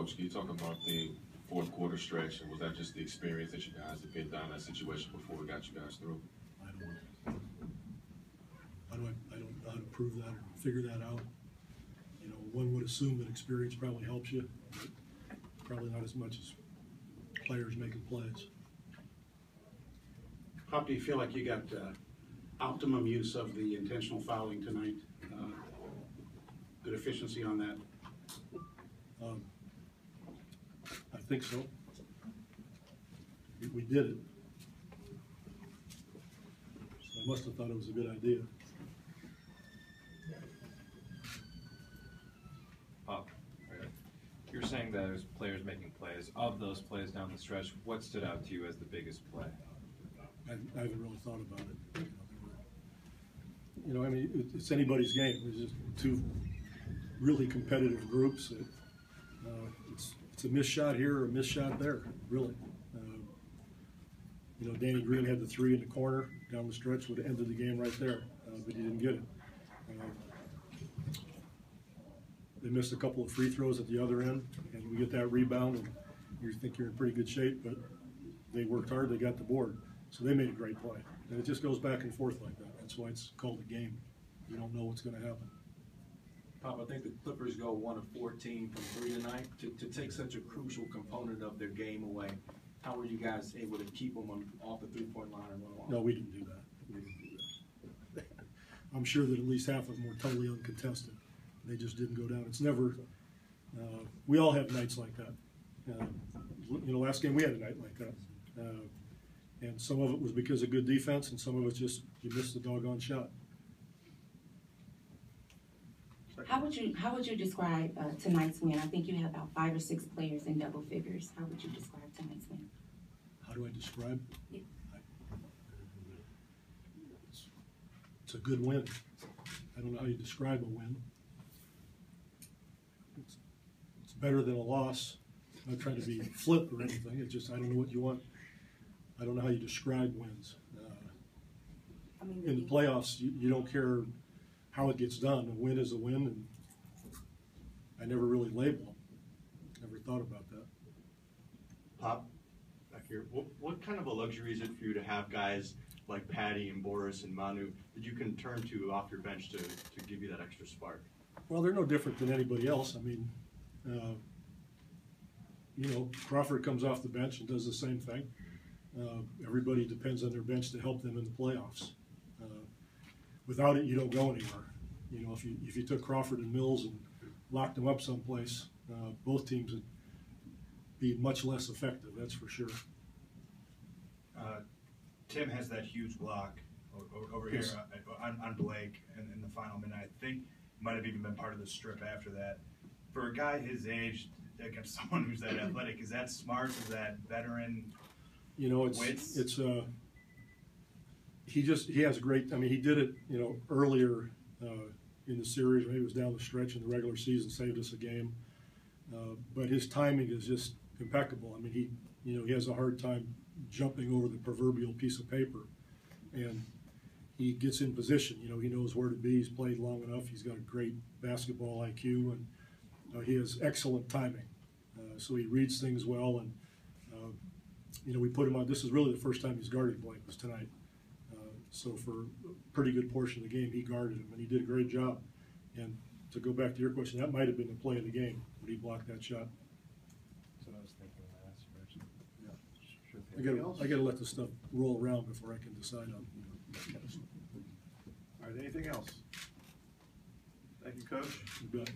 Coach, can you talk about the fourth quarter stretch, and was that just the experience that you guys had been down that situation before we got you guys through? I don't know. I don't know how to prove that or figure that out. You know, one would assume that experience probably helps you, but probably not as much as players making plays. Pop, do you feel like you got optimum use of the intentional fouling tonight? Good efficiency on that? I think so. We did it. So I must have thought it was a good idea. You're saying that there's players making plays. Of those plays down the stretch, what stood out to you as the biggest play? I haven't really thought about it. You know, I mean, it's anybody's game. There's just two really competitive groups. It's a missed shot here or a missed shot there, really. You know, Danny Green had the three in the corner down the stretch, would have ended the game right there, but he didn't get it. They missed a couple of free throws at the other end, and we get that rebound, and you think you're in pretty good shape, but they worked hard, they got the board. So they made a great play. And it just goes back and forth like that. That's why it's called a game. You don't know what's going to happen. Pop, I think the Clippers go 1 of 14 from 3 tonight. To take such a crucial component of their game away, how were you guys able to keep them off the three-point line and run along? No, we didn't do that. We didn't do that. I'm sure that at least half of them were totally uncontested. They just didn't go down. It's never, we all have nights like that. You know, last game we had a night like that. And some of it was because of good defense, and some of it's just you missed the doggone shot. How would you describe tonight's win? I think you had about 5 or 6 players in double figures. How would you describe tonight's win? How do I describe? Yeah. It's a good win. I don't know how you describe a win. It's better than a loss. I'm not trying to be flip or anything. It's just I don't know what you want. I don't know how you describe wins. I mean, in the playoffs, you don't care how it gets done. A win is a win, and I never really label them. Never thought about that. Pop, back here. What kind of a luxury is it for you to have guys like Patty and Boris and Manu that you can turn to off your bench to give you that extra spark? Well, they're no different than anybody else. I mean, you know, Crawford comes off the bench and does the same thing. Everybody depends on their bench to help them in the playoffs. Without it, you don't go anywhere. You know, if you took Crawford and Mills and locked them up someplace, both teams would be much less effective. That's for sure. Tim has that huge block over Yes. here on Blake in the final minute. I think might have even been part of the strip after that. For a guy his age, against someone who's that athletic, is that smart? Is that veteran? You know, he has a great. I mean, he did it. You know, earlier in the series, maybe it was down the stretch in the regular season, saved us a game. But his timing is just impeccable. I mean, he has a hard time jumping over the proverbial piece of paper, and he gets in position. You know, he knows where to be. He's played long enough. He's got a great basketball IQ, and he has excellent timing. So he reads things well, and you know, we put him on. This is really the first time he's guarded Blake was tonight. So for a pretty good portion of the game, he guarded him, and he did a great job. And to go back to your question, that might have been the play of the game when he blocked that shot. That's what I was thinking last version. Yeah. I got to let the stuff roll around before I can decide on that kind of stuff. All right, anything else? Thank you, Coach. You bet.